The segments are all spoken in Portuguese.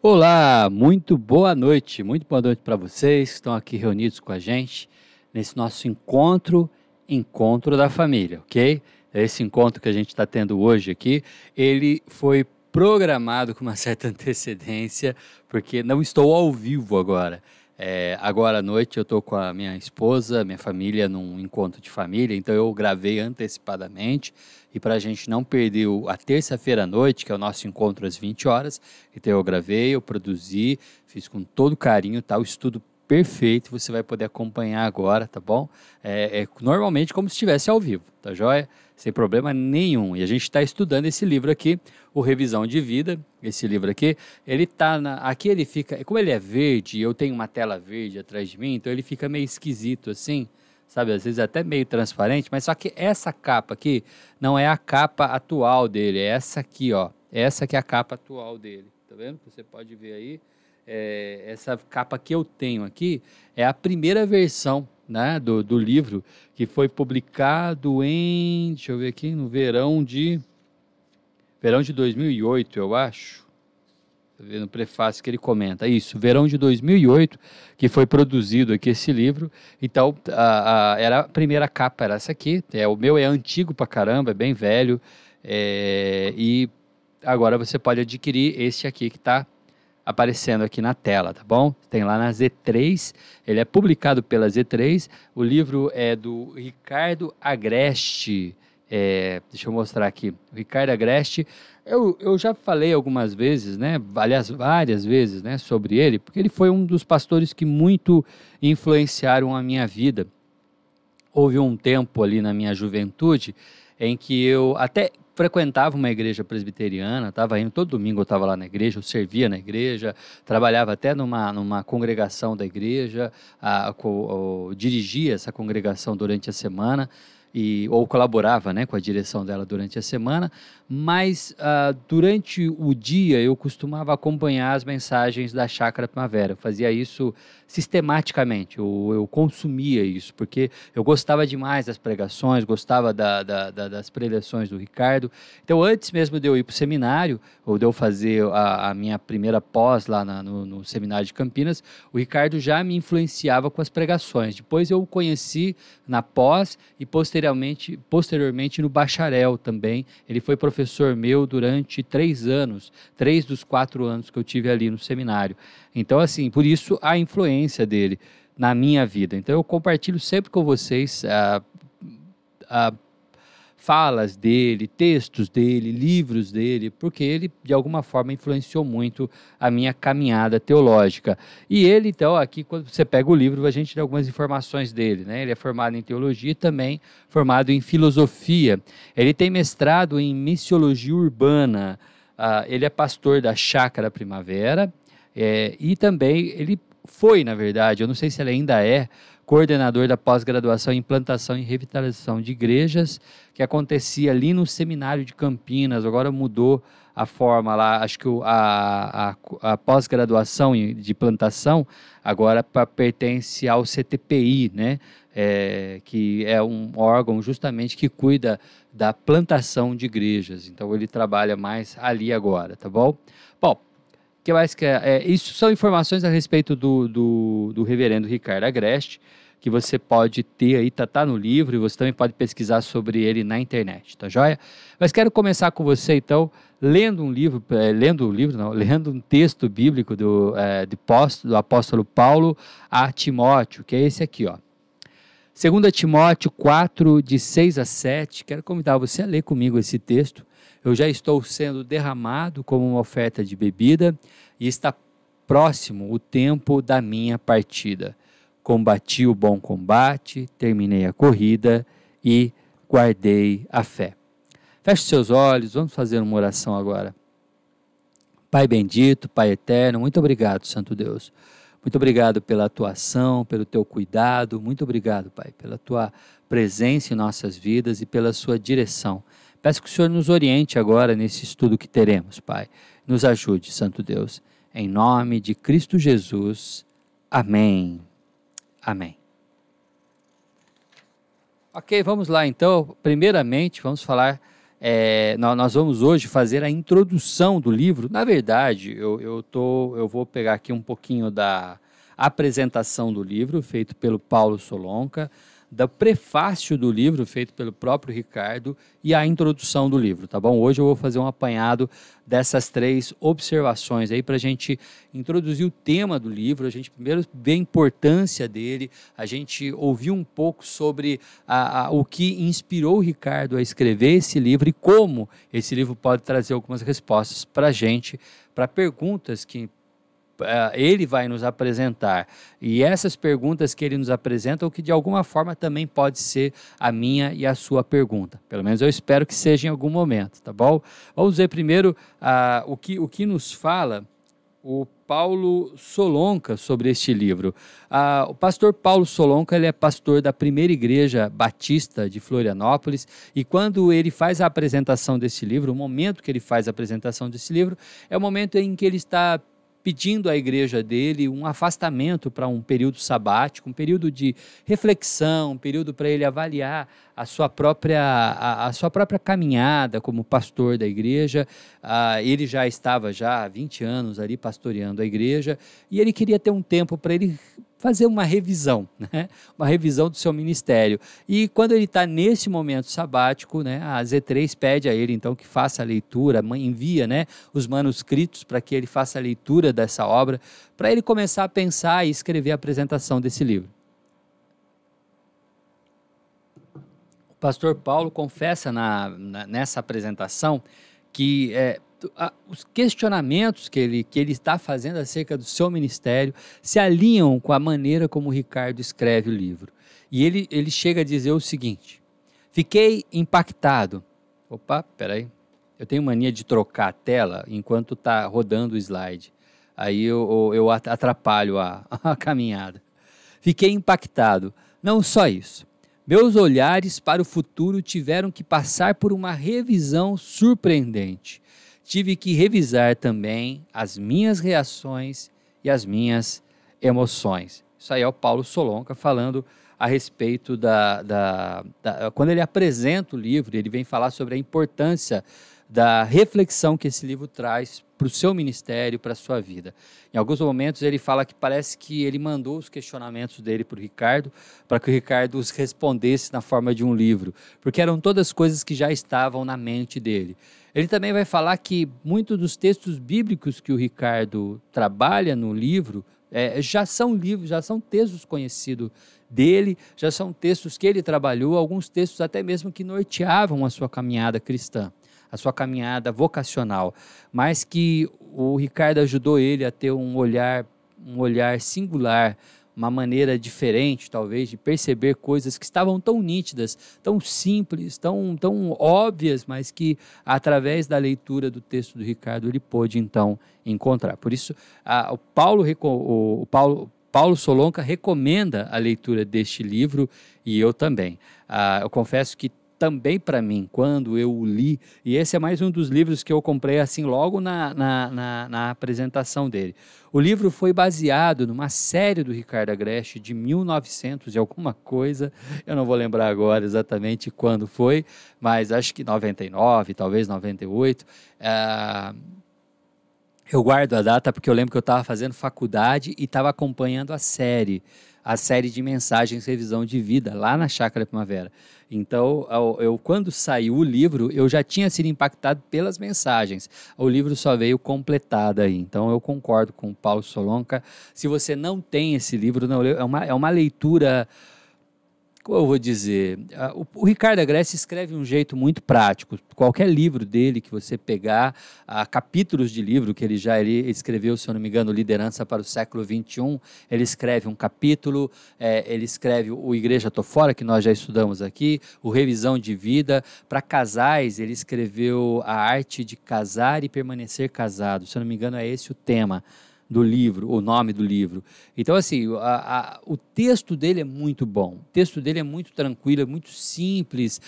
Olá, muito boa noite para vocês que estão aqui reunidos com a gente nesse nosso encontro da família, ok? Esse encontro que a gente está tendo hoje aqui, ele foi programado com uma certa antecedência, porque não estou ao vivo agora. Agora à noite eu estou com a minha esposa, minha família, num encontro de família, então eu gravei antecipadamente, e para a gente não perder a terça-feira à noite, que é o nosso encontro às 20 horas, então eu gravei, eu produzi, fiz com todo carinho, tá? O estudo perfeito, você vai poder acompanhar agora, tá bom? Normalmente como se estivesse ao vivo, tá joia? Sem problema nenhum. E a gente está estudando esse livro aqui, o Revisão de Vida. Esse livro aqui, ele tá aqui ele fica, como ele é verde, eu tenho uma tela verde atrás de mim, então ele fica meio esquisito assim, sabe? Às vezes até meio transparente, mas só que essa capa aqui não é a capa atual dele, é essa aqui, ó. Essa que é a capa atual dele, tá vendo? Você pode ver aí. Essa capa que eu tenho aqui é a primeira versão, né, do livro, que foi publicado deixa eu ver aqui, no verão de 2008, eu acho. Tá vendo no prefácio que ele comenta, isso, verão de 2008, que foi produzido aqui esse livro. Então, era a primeira capa, era essa aqui, o meu é antigo pra caramba, é bem velho, e agora você pode adquirir esse aqui que está aparecendo aqui na tela, tá bom? Tem lá na Z3, ele é publicado pela Z3, o livro é do Ricardo Agreste, deixa eu mostrar aqui, o Ricardo Agreste, eu já falei algumas vezes, né, aliás, várias vezes, né, sobre ele, porque ele foi um dos pastores que muito influenciaram a minha vida. Houve um tempo ali na minha juventude em que eu até frequentava uma igreja presbiteriana, estava indo todo domingo, eu estava lá na igreja, eu servia na igreja, trabalhava até numa congregação da igreja, dirigia essa congregação durante a semana, ou colaborava, né, com a direção dela durante a semana, mas durante o dia eu costumava acompanhar as mensagens da Chácara Primavera, eu fazia isso sistematicamente, eu consumia isso, porque eu gostava demais das pregações, gostava das preleções do Ricardo. Então, antes mesmo de eu ir para o seminário, ou de eu fazer a minha primeira pós lá no seminário de Campinas, o Ricardo já me influenciava com as pregações. Depois eu o conheci na pós e posteriormente no bacharel também. Ele foi professor meu durante 3 anos, 3 dos 4 anos que eu tive ali no seminário. Então, assim, por isso a influência dele na minha vida. Então, eu compartilho sempre com vocês falas dele, textos dele, livros dele, porque ele, de alguma forma, influenciou muito a minha caminhada teológica. E ele, então, aqui, quando você pega o livro, a gente tem algumas informações dele, né? Ele é formado em teologia e também formado em filosofia. Ele tem mestrado em missiologia urbana. Ele é pastor da Chácara Primavera, e também ele foi, na verdade, eu não sei se ele ainda é, coordenador da pós-graduação em implantação e revitalização de igrejas, que acontecia ali no seminário de Campinas. Agora mudou a forma lá, acho que a pós-graduação de plantação agora pertence ao CTPI, né? Que é um órgão justamente que cuida da plantação de igrejas. Então ele trabalha mais ali agora, tá bom? Bom, que mais que isso são informações a respeito do reverendo Ricardo Agreste, que você pode ter aí, tá no livro, e você também pode pesquisar sobre ele na internet, tá joia? Mas quero começar com você, então, lendo um texto bíblico do apóstolo Paulo a Timóteo, que é esse aqui, ó. 2 Timóteo 4, de 6 a 7, quero convidar você a ler comigo esse texto. Eu já estou sendo derramado como uma oferta de bebida e está próximo o tempo da minha partida. Combati o bom combate, terminei a corrida e guardei a fé. Feche seus olhos, vamos fazer uma oração agora. Pai bendito, Pai eterno, muito obrigado, Santo Deus. Muito obrigado pela tua ação, pelo teu cuidado. Muito obrigado, Pai, pela tua presença em nossas vidas e pela sua direção. Peço que o Senhor nos oriente agora nesse estudo que teremos, Pai. Nos ajude, Santo Deus. Em nome de Cristo Jesus. Amém. Amém. Ok, vamos lá então. Primeiramente, vamos falar Nós vamos hoje fazer a introdução do livro. Na verdade, eu vou pegar aqui um pouquinho da apresentação do livro, feito pelo Paulo Solonca, do prefácio do livro, feito pelo próprio Ricardo, e a introdução do livro, tá bom? Hoje eu vou fazer um apanhado dessas 3 observações aí para a gente introduzir o tema do livro, a gente primeiro ver a importância dele, a gente ouvir um pouco sobre o que inspirou o Ricardo a escrever esse livro e como esse livro pode trazer algumas respostas para a gente, para perguntas que ele vai nos apresentar, e essas perguntas que ele nos apresenta, o que de alguma forma também pode ser a minha e a sua pergunta, pelo menos eu espero que seja em algum momento, tá bom? Vamos ver primeiro o que nos fala o Paulo Solonca sobre este livro. O pastor Paulo Solonca, ele é pastor da Primeira Igreja Batista de Florianópolis, e quando ele faz a apresentação desse livro, o momento que ele faz a apresentação desse livro, é o momento em que ele está pedindo à igreja dele um afastamento para um período sabático, um período de reflexão, um período para ele avaliar a sua própria caminhada como pastor da igreja. Ele já estava há 20 anos ali pastoreando a igreja, e ele queria ter um tempo para ele fazer uma revisão, né? Uma revisão do seu ministério. E quando ele está nesse momento sabático, né, a Z3 pede a ele então que faça a leitura, envia, né, os manuscritos para que ele faça a leitura dessa obra, para ele começar a pensar e escrever a apresentação desse livro. O pastor Paulo confessa nessa apresentação que os questionamentos que ele está fazendo acerca do seu ministério se alinham com a maneira como o Ricardo escreve o livro. E ele chega a dizer o seguinte: fiquei impactado. Opa, peraí, eu tenho mania de trocar a tela enquanto está rodando o slide. Aí eu atrapalho a caminhada. Fiquei impactado. Não só isso. Meus olhares para o futuro tiveram que passar por uma revisão surpreendente. Tive que revisar também as minhas reações e as minhas emoções. Isso aí é o Paulo Solonca falando a respeito quando ele apresenta o livro, ele vem falar sobre a importância da reflexão que esse livro traz para o seu ministério, para a sua vida. Em alguns momentos ele fala que parece que ele mandou os questionamentos dele para o Ricardo, para que o Ricardo os respondesse na forma de um livro, porque eram todas coisas que já estavam na mente dele. Ele também vai falar que muitos dos textos bíblicos que o Ricardo trabalha no livro já são textos conhecidos dele, já são textos que ele trabalhou, alguns textos até mesmo que norteavam a sua caminhada cristã, a sua caminhada vocacional, mas que o Ricardo ajudou ele a ter um olhar singular, uma maneira diferente, talvez, de perceber coisas que estavam tão nítidas, tão simples, tão óbvias, mas que, através da leitura do texto do Ricardo, ele pôde, então, encontrar. Por isso, o Paulo Solonca recomenda a leitura deste livro, e eu também. Eu confesso que também para mim, quando eu o li, e esse é mais um dos livros que eu comprei assim logo na apresentação dele. O livro foi baseado numa série do Ricardo Agreste de 1900 e alguma coisa, eu não vou lembrar agora exatamente quando foi, mas acho que 99, talvez 98. Eu guardo a data porque eu lembro que eu estava fazendo faculdade e estava acompanhando a série de mensagens Revisão de Vida, lá na Chácara Primavera. Então, quando saiu o livro, eu já tinha sido impactado pelas mensagens. O livro só veio completado aí. Então, eu concordo com o Paulo Solonca. Se você não tem esse livro, não leu, é uma leitura... Como eu vou dizer, o Ricardo Agreste escreve de um jeito muito prático. Qualquer livro dele que você pegar, capítulos de livro que ele escreveu, se eu não me engano, Liderança para o Século XXI, ele escreve um capítulo, ele escreve o Igreja Tô Fora, que nós já estudamos aqui, o Revisão de Vida. Para casais, ele escreveu A Arte de Casar e Permanecer Casado. Se eu não me engano, é esse o tema do livro, o nome do livro. Então, assim, o texto dele é muito bom, o texto dele é muito tranquilo, é muito simples,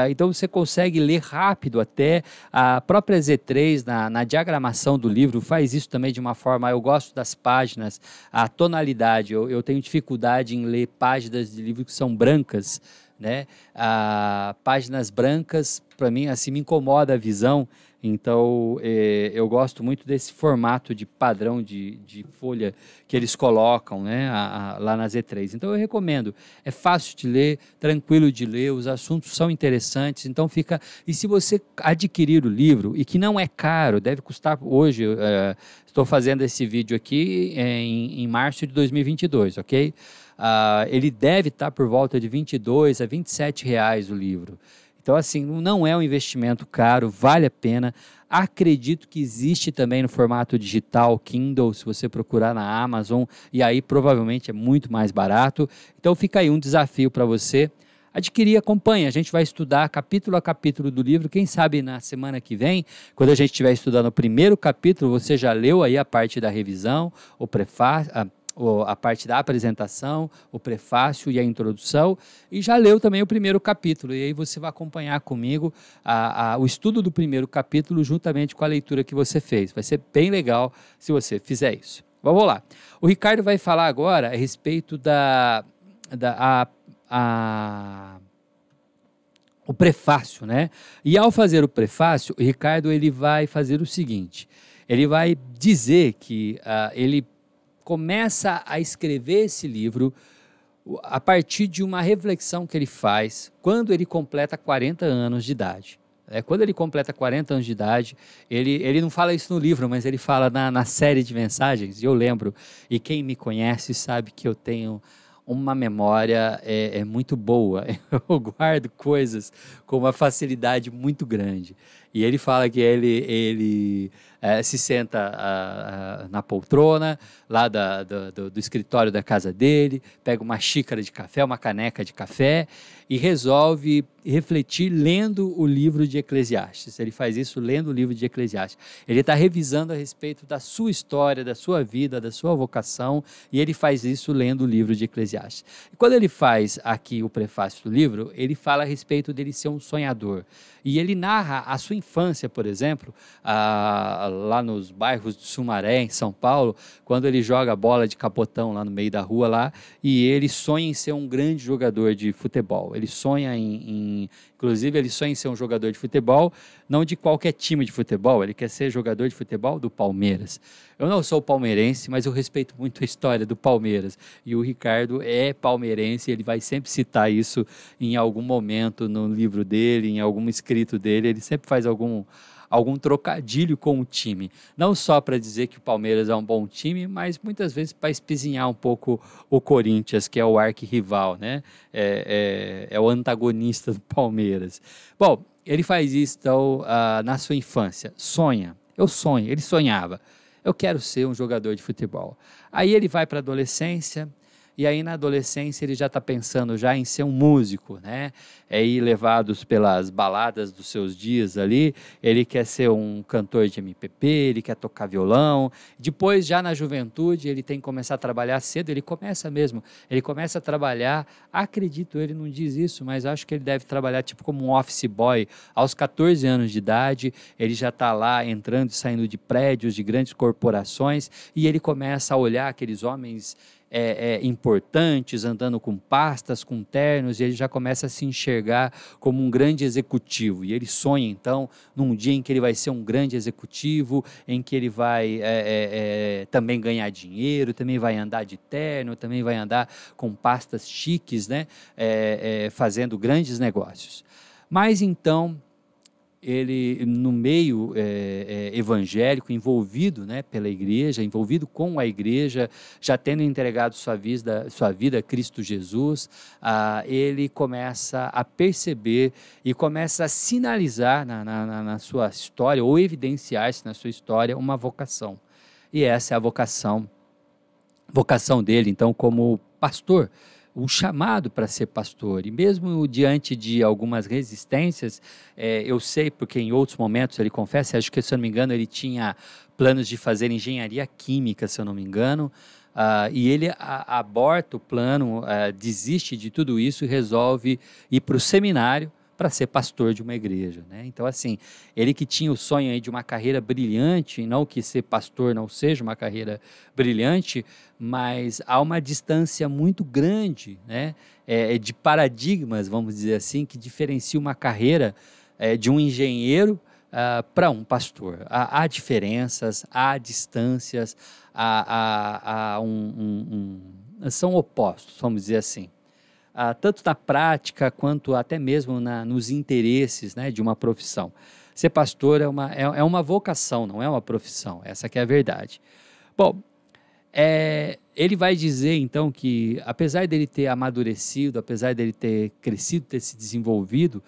então você consegue ler rápido até. A própria Z3, na diagramação do livro, faz isso também de uma forma, eu gosto das páginas, a tonalidade, eu tenho dificuldade em ler páginas de livro que são brancas, né? Páginas brancas, para mim, assim, me incomoda a visão. Então, eu gosto muito desse formato de padrão de folha que eles colocam, né, lá na Z3. Então, eu recomendo. É fácil de ler, tranquilo de ler, os assuntos são interessantes. Então, fica... E se você adquirir o livro, e que não é caro, deve custar hoje... estou fazendo esse vídeo aqui em março de 2022, ok? Ele deve estar por volta de R$ 22 a R$ 27 o livro. Então, assim, não é um investimento caro, vale a pena. Acredito que existe também no formato digital, Kindle, se você procurar na Amazon, e aí provavelmente é muito mais barato. Então, fica aí um desafio para você. Adquirir, acompanha, a gente vai estudar capítulo a capítulo do livro, quem sabe na semana que vem, quando a gente estiver estudando o primeiro capítulo, você já leu aí a parte da revisão, o prefácio, a parte da apresentação, o prefácio e a introdução, e já leu também o primeiro capítulo, e aí você vai acompanhar comigo o estudo do primeiro capítulo juntamente com a leitura que você fez. Vai ser bem legal se você fizer isso. Vamos lá. O Ricardo vai falar agora a respeito o prefácio, né? E ao fazer o prefácio, o Ricardo ele vai fazer o seguinte, ele vai dizer que ele começa a escrever esse livro a partir de uma reflexão que ele faz quando ele completa 40 anos de idade. Quando ele completa 40 anos de idade, ele não fala isso no livro, mas ele fala na série de mensagens, e eu lembro, e quem me conhece sabe que eu tenho uma memória muito boa, eu guardo coisas com uma facilidade muito grande. E ele fala que ele se senta na poltrona, lá do escritório da casa dele, pega uma xícara de café, uma caneca de café, e resolve refletir lendo o livro de Eclesiastes. Ele faz isso lendo o livro de Eclesiastes. Ele está revisando a respeito da sua história, da sua vida, da sua vocação, e ele faz isso lendo o livro de Eclesiastes. E quando ele faz aqui o prefácio do livro, ele fala a respeito dele ser um sonhador. E ele narra a sua infância, por exemplo, lá nos bairros do Sumaré, em São Paulo, quando ele joga bola de capotão lá no meio da rua lá, e ele sonha em ser um grande jogador de futebol. Ele sonha inclusive, ele sonha em ser um jogador de futebol, não de qualquer time de futebol, ele quer ser jogador de futebol do Palmeiras. Eu não sou palmeirense, mas eu respeito muito a história do Palmeiras. E o Ricardo é palmeirense, ele vai sempre citar isso em algum momento no livro dele, em algum escrito dele, ele sempre faz algum trocadilho com o time. Não só para dizer que o Palmeiras é um bom time, mas muitas vezes para espizinhar um pouco o Corinthians, que é o arquirrival, né? É o antagonista do Palmeiras. Bom, ele faz isso então, na sua infância. Sonha. Eu sonho. Ele sonhava. Eu quero ser um jogador de futebol. Aí ele vai para a adolescência, e aí na adolescência ele já está pensando já em ser um músico, né? Ir levados pelas baladas dos seus dias ali, ele quer ser um cantor de MPB, ele quer tocar violão. Depois, já na juventude, ele tem que começar a trabalhar cedo, ele começa a trabalhar, acredito, ele não diz isso, mas acho que ele deve trabalhar tipo como um office boy. Aos 14 anos de idade, ele já está lá entrando e saindo de prédios, de grandes corporações, e ele começa a olhar aqueles homens importantes, andando com pastas, com ternos, e ele já começa a se enxergar como um grande executivo, e ele sonha então num dia em que ele vai ser um grande executivo, em que ele vai também ganhar dinheiro, também vai andar de terno, também vai andar com pastas chiques, né? Fazendo grandes negócios. Mas então ele, no meio evangélico, envolvido, né, pela igreja, envolvido com a igreja, já tendo entregado sua vida a Cristo Jesus, ele começa a perceber e começa a sinalizar na sua história, ou evidenciar-se na sua história, uma vocação. E essa é a vocação dele, então, como pastor, o chamado para ser pastor. E mesmo diante de algumas resistências, eu sei, porque em outros momentos ele confessa, acho que, se eu não me engano, ele tinha planos de fazer engenharia química, se eu não me engano, e ele aborta o plano, desiste de tudo isso e resolve ir para o seminário para ser pastor de uma igreja, né? Então, assim, ele que tinha o sonho aí de uma carreira brilhante, não que ser pastor não seja uma carreira brilhante, mas há uma distância muito grande, né, de paradigmas, vamos dizer assim, que diferencia uma carreira de um engenheiro para um pastor. Há diferenças, há distâncias, são opostos, vamos dizer assim. Tanto na prática quanto até mesmo nos interesses, né, de uma profissão. Ser pastor é uma vocação, não é uma profissão, essa que é a verdade. Bom, ele vai dizer então que apesar dele ter amadurecido, apesar dele ter crescido, ter se desenvolvido,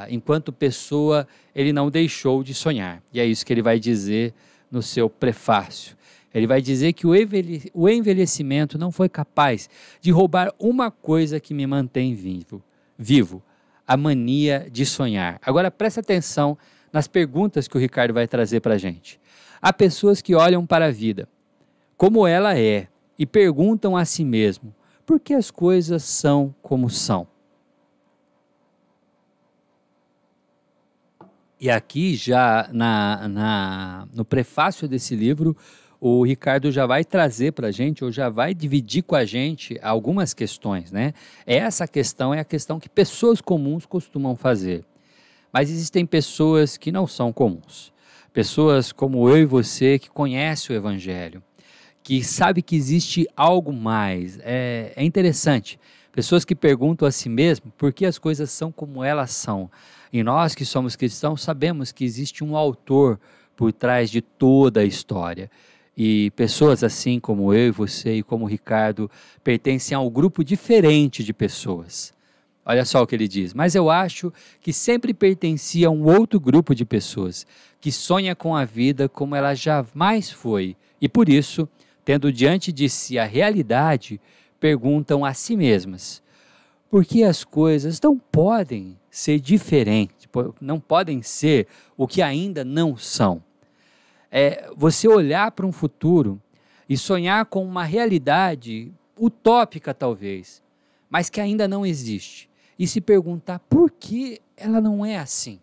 enquanto pessoa, ele não deixou de sonhar. E é isso que ele vai dizer no seu prefácio. Ele vai dizer que o envelhecimento não foi capaz de roubar uma coisa que me mantém vivo, a mania de sonhar. Agora presta atenção nas perguntas que o Ricardo vai trazer para a gente. Há pessoas que olham para a vida como ela é e perguntam a si mesmo por que as coisas são como são. E aqui já no prefácio desse livro, o Ricardo já vai trazer para a gente, ou já vai dividir com a gente algumas questões, né? Essa questão é a questão que pessoas comuns costumam fazer. Mas existem pessoas que não são comuns. Pessoas como eu e você que conhecem o Evangelho, que sabe que existe algo mais. É interessante. Pessoas que perguntam a si mesmo por que as coisas são como elas são. E nós que somos cristãos sabemos que existe um autor por trás de toda a história. E pessoas assim como eu e você e como o Ricardo pertencem a um grupo diferente de pessoas. Olha só o que ele diz. Mas eu acho que sempre pertencia a um outro grupo de pessoas que sonha com a vida como ela jamais foi. E por isso, tendo diante de si a realidade, perguntam a si mesmas: por que as coisas não podem ser diferentes, não podem ser o que ainda não são? Você olhar para um futuro e sonhar com uma realidade utópica talvez, mas que ainda não existe, e se perguntar por que ela não é assim,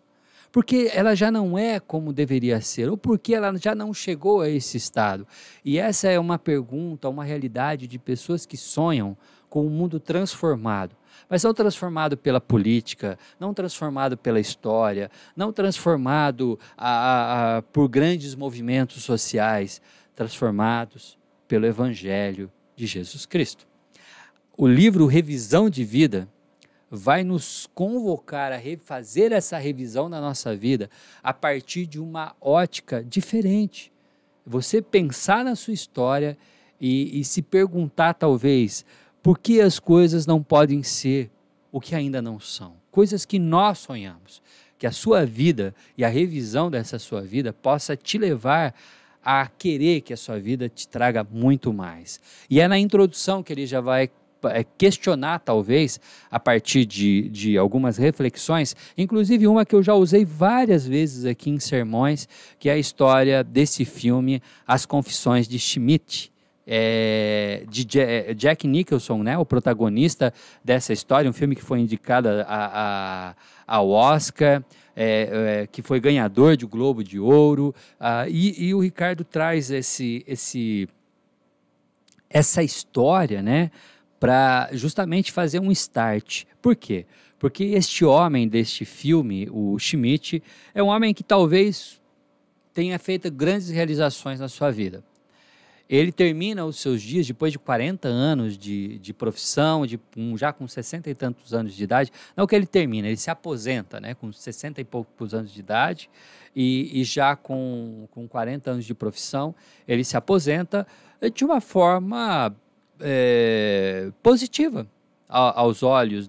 porque ela já não é como deveria ser, ou porque ela já não chegou a esse estado. E essa é uma pergunta, uma realidade de pessoas que sonham com um mundo transformado, mas não transformado pela política, não transformado pela história, não transformado por grandes movimentos sociais, transformados pelo Evangelho de Jesus Cristo. O livro Revisão de Vida vai nos convocar a fazer essa revisão na nossa vida a partir de uma ótica diferente. Você pensar na sua história e se perguntar talvez por que as coisas não podem ser o que ainda não são. Coisas que nós sonhamos. Que a sua vida e a revisão dessa sua vida possa te levar a querer que a sua vida te traga muito mais. E é na introdução que ele já vai questionar, talvez, a partir de algumas reflexões, inclusive uma que eu já usei várias vezes aqui em sermões, que é a história desse filme As Confissões de Schmidt, de Jack Nicholson, né, o protagonista dessa história, um filme que foi indicado ao Oscar, que foi ganhador de Globo de Ouro, e o Ricardo traz essa história, né, para justamente fazer um start. Por quê? Porque este homem deste filme, o Schmidt, é um homem que talvez tenha feito grandes realizações na sua vida. Ele termina os seus dias, depois de 40 anos de profissão, já com 60 e tantos anos de idade, não que ele termina, ele se aposenta, né, com 60 e poucos anos de idade, e já com 40 anos de profissão, ele se aposenta de uma forma positiva aos olhos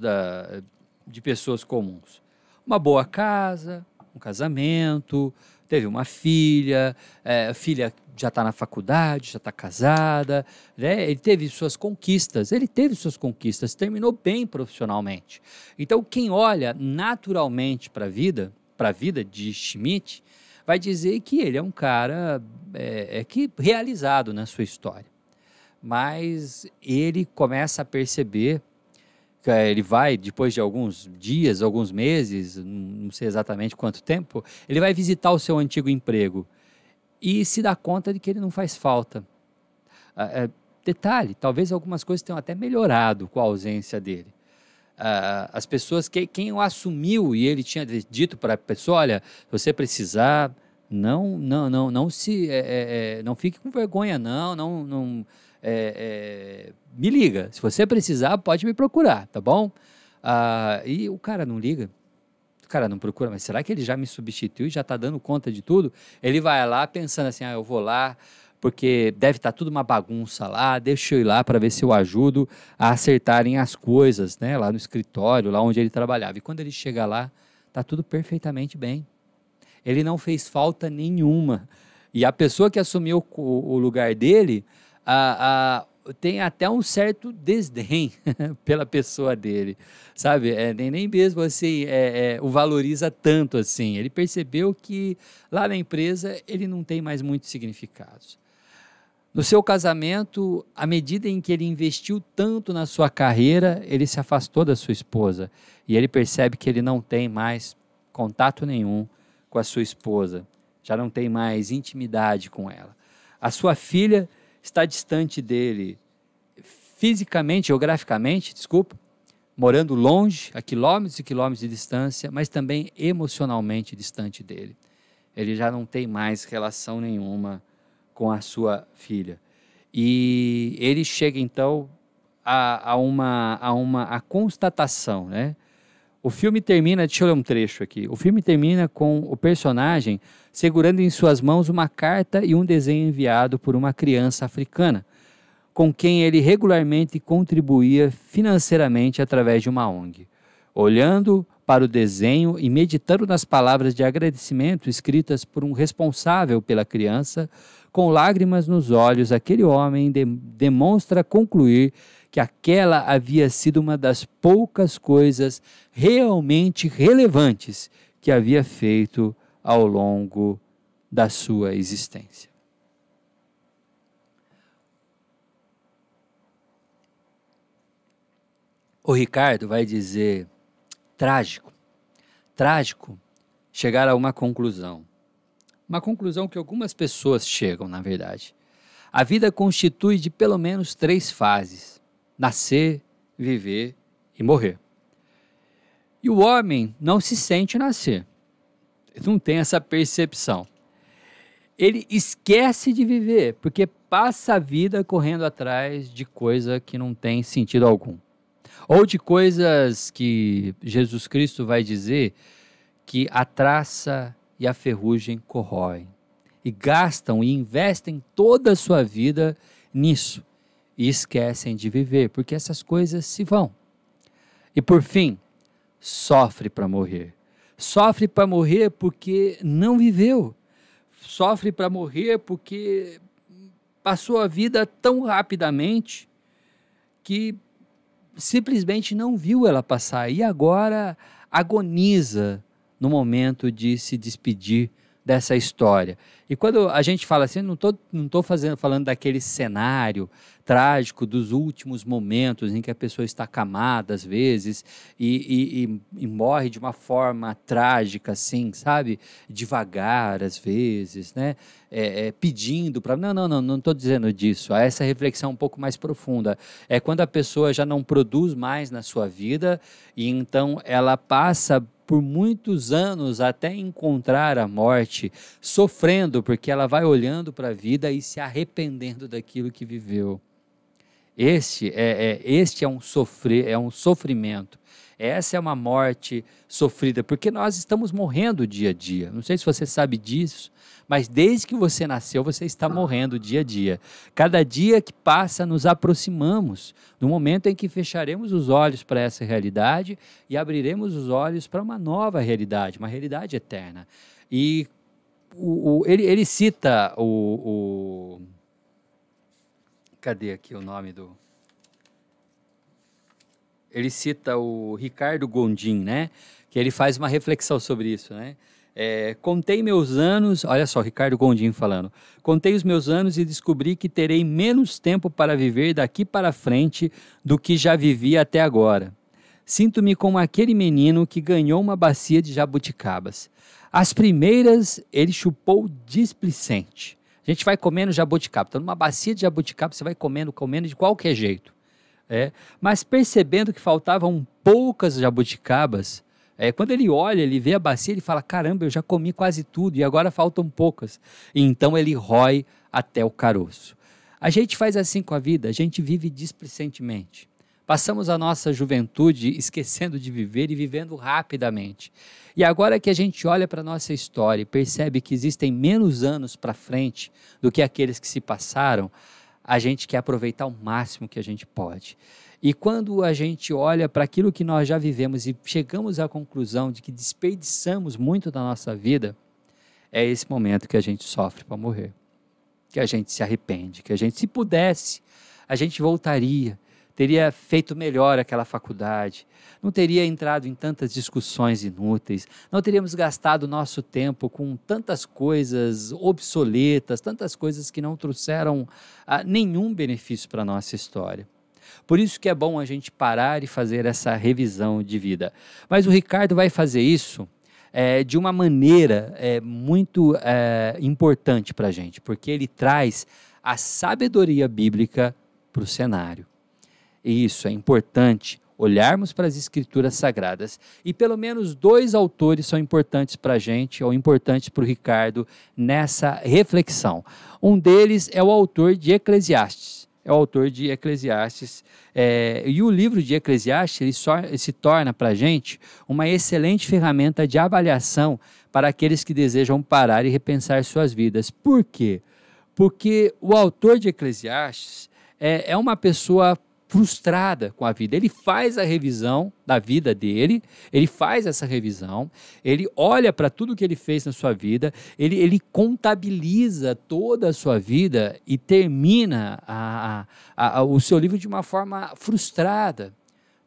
de pessoas comuns. Uma boa casa, um casamento, teve uma filha, a filha já está na faculdade, já está casada, né? Ele teve suas conquistas, terminou bem profissionalmente. Então, quem olha naturalmente para a vida de Schmidt, vai dizer que ele é um cara realizado na sua história. Mas ele começa a perceber, ele vai, depois de alguns dias, alguns meses, não sei exatamente quanto tempo, ele vai visitar o seu antigo emprego e se dá conta de que ele não faz falta. Detalhe, talvez algumas coisas tenham até melhorado com a ausência dele. As pessoas, quem o assumiu, e ele tinha dito para a pessoa, olha, se você precisar, não fique com vergonha, me liga, se você precisar, pode me procurar, tá bom? E o cara não liga, o cara não procura, mas será que ele já me substituiu e já está dando conta de tudo? Ele vai lá pensando assim, eu vou lá, porque deve estar tudo uma bagunça lá, deixa eu ir lá para ver se eu ajudo a acertarem as coisas, né, lá no escritório, lá onde ele trabalhava. E quando ele chega lá, está tudo perfeitamente bem. Ele não fez falta nenhuma. E a pessoa que assumiu o lugar dele tem até um certo desdém pela pessoa dele, sabe? Nem mesmo assim o valoriza tanto assim. Ele percebeu que lá na empresa ele não tem mais muitos significados. No seu casamento, à medida em que ele investiu tanto na sua carreira, ele se afastou da sua esposa e ele percebe que ele não tem mais contato nenhum com a sua esposa, já não tem mais intimidade com ela. A sua filha está distante dele, fisicamente, geograficamente, morando longe, a quilômetros e quilômetros de distância, mas também emocionalmente distante dele. Ele já não tem mais relação nenhuma com a sua filha. E ele chega, então, a uma constatação, né? O filme termina, deixa eu ler um trecho aqui, o filme termina com o personagem segurando em suas mãos uma carta e um desenho enviado por uma criança africana, com quem ele regularmente contribuía financeiramente através de uma ONG. Olhando para o desenho e meditando nas palavras de agradecimento escritas por um responsável pela criança, com lágrimas nos olhos, aquele homem demonstra concluir que aquela havia sido uma das poucas coisas realmente relevantes que havia feito ao longo da sua existência. O Ricardo vai dizer, trágico chegar a uma conclusão que algumas pessoas chegam, na verdade. A vida constitui de pelo menos 3 fases: nascer, viver e morrer. E o homem não se sente nascer, ele não tem essa percepção. Ele esquece de viver, porque passa a vida correndo atrás de coisa que não tem sentido algum. Ou de coisas que Jesus Cristo vai dizer que a traça e a ferrugem corroem. E gastam e investem toda a sua vida nisso. E esquecem de viver, porque essas coisas se vão. E por fim, sofre para morrer. Sofre para morrer porque não viveu. Sofre para morrer porque passou a vida tão rapidamente que simplesmente não viu ela passar e agora agoniza no momento de se despedir dessa história. E quando a gente fala assim, não estou falando daquele cenário trágico dos últimos momentos em que a pessoa está acamada às vezes e morre de uma forma trágica, assim, sabe? Devagar às vezes, né? Pedindo para... Não estou dizendo disso. Essa reflexão um pouco mais profunda. É quando a pessoa já não produz mais na sua vida e então ela passa por muitos anos até encontrar a morte, sofrendo, porque ela vai olhando para a vida e se arrependendo daquilo que viveu. Este é um sofrimento. Essa é uma morte sofrida, porque nós estamos morrendo dia a dia. Não sei se você sabe disso, mas desde que você nasceu, você está morrendo dia a dia. Cada dia que passa, nos aproximamos do momento em que fecharemos os olhos para essa realidade e abriremos os olhos para uma nova realidade, uma realidade eterna. E ele cita cadê aqui o nome do... Ele cita o Ricardo Gondim, né? Que ele faz uma reflexão sobre isso, né? Contei meus anos, olha só, Ricardo Gondim falando, contei os meus anos e descobri que terei menos tempo para viver daqui para frente do que já vivi até agora. Sinto-me como aquele menino que ganhou uma bacia de jabuticabas. As primeiras ele chupou displicente. A gente vai comendo jabuticaba. Então, numa bacia de jabuticaba, você vai comendo de qualquer jeito. Mas percebendo que faltavam poucas jabuticabas, quando ele olha, ele vê a bacia, ele fala, caramba, eu já comi quase tudo e agora faltam poucas. E então ele rói até o caroço. A gente faz assim com a vida, a gente vive displicentemente. Passamos a nossa juventude esquecendo de viver e vivendo rapidamente. E agora que a gente olha para a nossa história e percebe que existem menos anos para frente do que aqueles que se passaram, a gente quer aproveitar o máximo que a gente pode. E quando a gente olha para aquilo que nós já vivemos e chegamos à conclusão de que desperdiçamos muito da nossa vida, é esse momento que a gente sofre para morrer. Que a gente se arrepende, que a gente, se pudesse, a gente voltaria, teria feito melhor aquela faculdade, não teria entrado em tantas discussões inúteis, não teríamos gastado nosso tempo com tantas coisas obsoletas, tantas coisas que não trouxeram nenhum benefício para a nossa história. Por isso que é bom a gente parar e fazer essa revisão de vida. Mas o Ricardo vai fazer isso de uma maneira muito importante para a gente, porque ele traz a sabedoria bíblica para o cenário. E isso é importante, olharmos para as Escrituras Sagradas. E pelo menos 2 autores são importantes para a gente, ou importantes para o Ricardo, nessa reflexão. Um deles é o autor de Eclesiastes. E o livro de Eclesiastes ele se torna para a gente uma excelente ferramenta de avaliação para aqueles que desejam parar e repensar suas vidas. Por quê? Porque o autor de Eclesiastes é uma pessoa frustrada com a vida. Ele faz a revisão da vida dele, ele faz essa revisão, ele olha para tudo que ele fez na sua vida, ele contabiliza toda a sua vida e termina o seu livro de uma forma frustrada,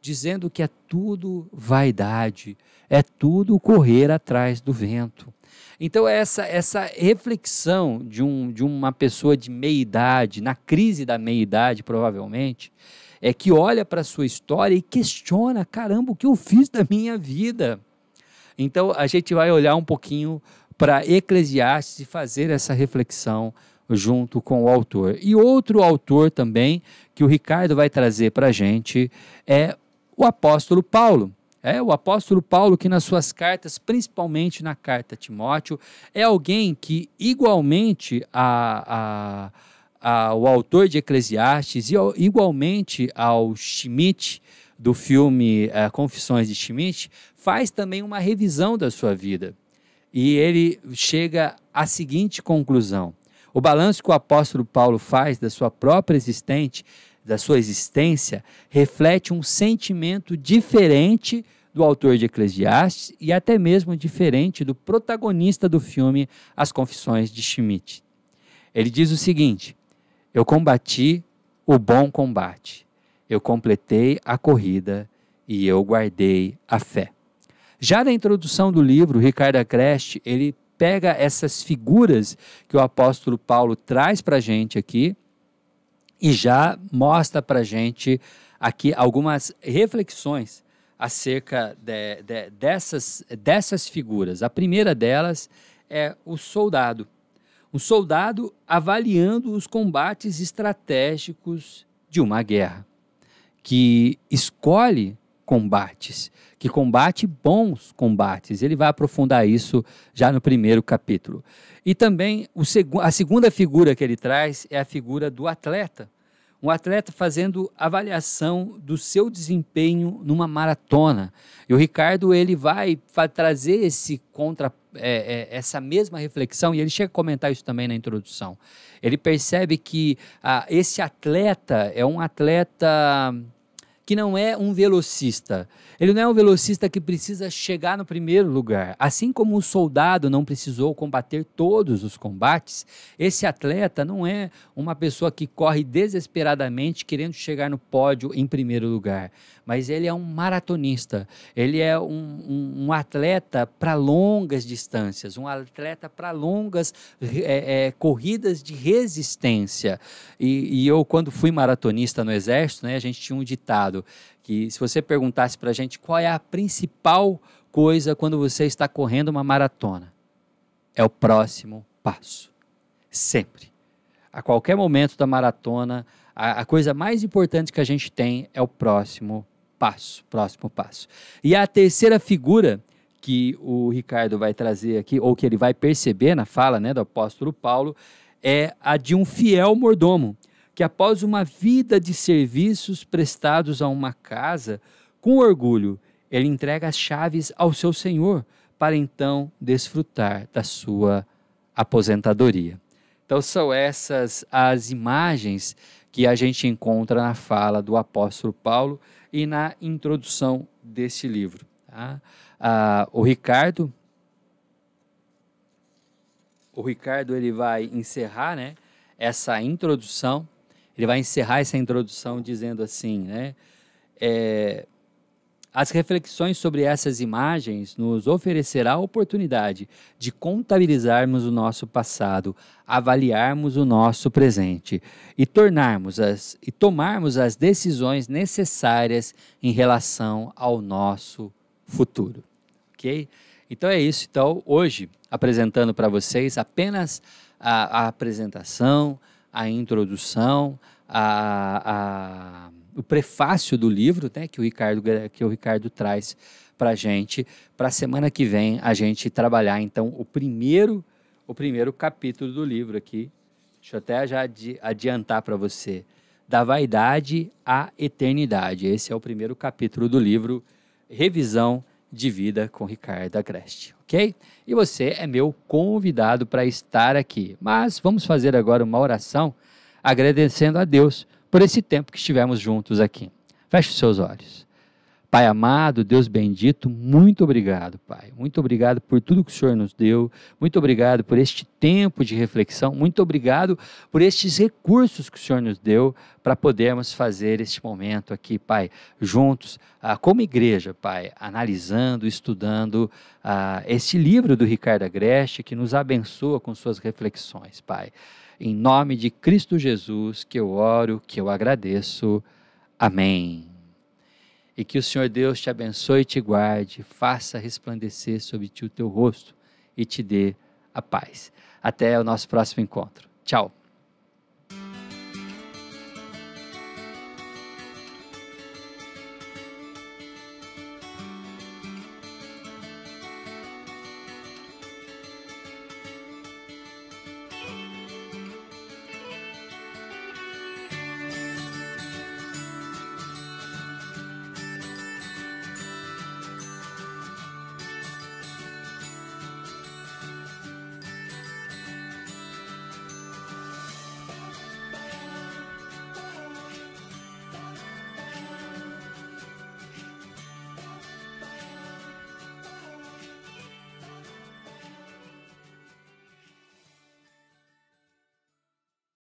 dizendo que é tudo vaidade, é tudo correr atrás do vento. Então essa reflexão de uma pessoa de meia-idade, na crise da meia-idade provavelmente, que olha para a sua história e questiona, caramba, o que eu fiz da minha vida? Então a gente vai olhar um pouquinho para Eclesiastes e fazer essa reflexão junto com o autor. E outro autor também que o Ricardo vai trazer para a gente é o apóstolo Paulo. O apóstolo Paulo, que nas suas cartas, principalmente na carta a Timóteo, é alguém que, igualmente ao autor de Eclesiastes e igualmente ao Schmidt, do filme Confissões de Schmidt, faz também uma revisão da sua vida. E ele chega à seguinte conclusão: o balanço que o apóstolo Paulo faz da sua própria existência, reflete um sentimento diferente do autor de Eclesiastes e até mesmo diferente do protagonista do filme As Confissões de Schmidt. Ele diz o seguinte: eu combati o bom combate, eu completei a corrida e eu guardei a fé. Já na introdução do livro, Ricardo Agreste, ele pega essas figuras que o apóstolo Paulo traz para a gente aqui e já mostra para a gente aqui algumas reflexões acerca dessas figuras. A primeira delas é o soldado. Um soldado avaliando os combates estratégicos de uma guerra, que escolhe combates, que combate bons combates. Ele vai aprofundar isso já no primeiro capítulo. E também a segunda figura que ele traz é a figura do atleta. Um atleta fazendo avaliação do seu desempenho numa maratona. E o Ricardo ele vai trazer essa mesma reflexão, e ele chega a comentar isso também na introdução. Ele percebe que esse atleta é um atleta que não é um velocista. Ele não é um velocista que precisa chegar no primeiro lugar. Assim como o soldado não precisou combater todos os combates, esse atleta não é uma pessoa que corre desesperadamente querendo chegar no pódio em primeiro lugar, mas ele é um maratonista, ele é um atleta para longas distâncias, um atleta para longas corridas de resistência. E eu, quando fui maratonista no Exército, a gente tinha um ditado: passado, que se você perguntasse para a gente qual é a principal coisa quando você está correndo uma maratona, é o próximo passo. Sempre. A qualquer momento da maratona, a coisa mais importante que a gente tem é o próximo passo. Próximo passo. E a terceira figura que o Ricardo vai trazer aqui, ou que ele vai perceber na fala, né, do apóstolo Paulo, é a de um fiel mordomo, que após uma vida de serviços prestados a uma casa, com orgulho, ele entrega as chaves ao seu senhor, para então desfrutar da sua aposentadoria. Então são essas as imagens que a gente encontra na fala do apóstolo Paulo e na introdução desse livro. Tá? O Ricardo ele vai encerrar, né, essa introdução, ele vai encerrar essa introdução dizendo assim, né, as reflexões sobre essas imagens nos oferecerá a oportunidade de contabilizarmos o nosso passado, avaliarmos o nosso presente e tomarmos as decisões necessárias em relação ao nosso futuro. Ok? Então é isso. Então, hoje, apresentando para vocês apenas a apresentação, a introdução, o prefácio do livro, né, que o Ricardo traz para a gente, para a semana que vem a gente trabalhar então o primeiro capítulo do livro aqui. Deixa eu até já adiantar para você, da vaidade à eternidade. Esse é o primeiro capítulo do livro Revisão de Vida com Ricardo Agreste, ok? E você é meu convidado para estar aqui. Mas vamos fazer agora uma oração agradecendo a Deus por esse tempo que estivemos juntos aqui. Feche os seus olhos. Pai amado, Deus bendito, muito obrigado, Pai. Muito obrigado por tudo que o Senhor nos deu. Muito obrigado por este tempo de reflexão. Muito obrigado por estes recursos que o Senhor nos deu para podermos fazer este momento aqui, Pai, juntos, como igreja, Pai, analisando, estudando este livro do Ricardo Agreste, que nos abençoa com suas reflexões, Pai. Em nome de Cristo Jesus, que eu oro, que eu agradeço. Amém. E que o Senhor Deus te abençoe e te guarde, faça resplandecer sobre ti o teu rosto e te dê a paz. Até o nosso próximo encontro. Tchau.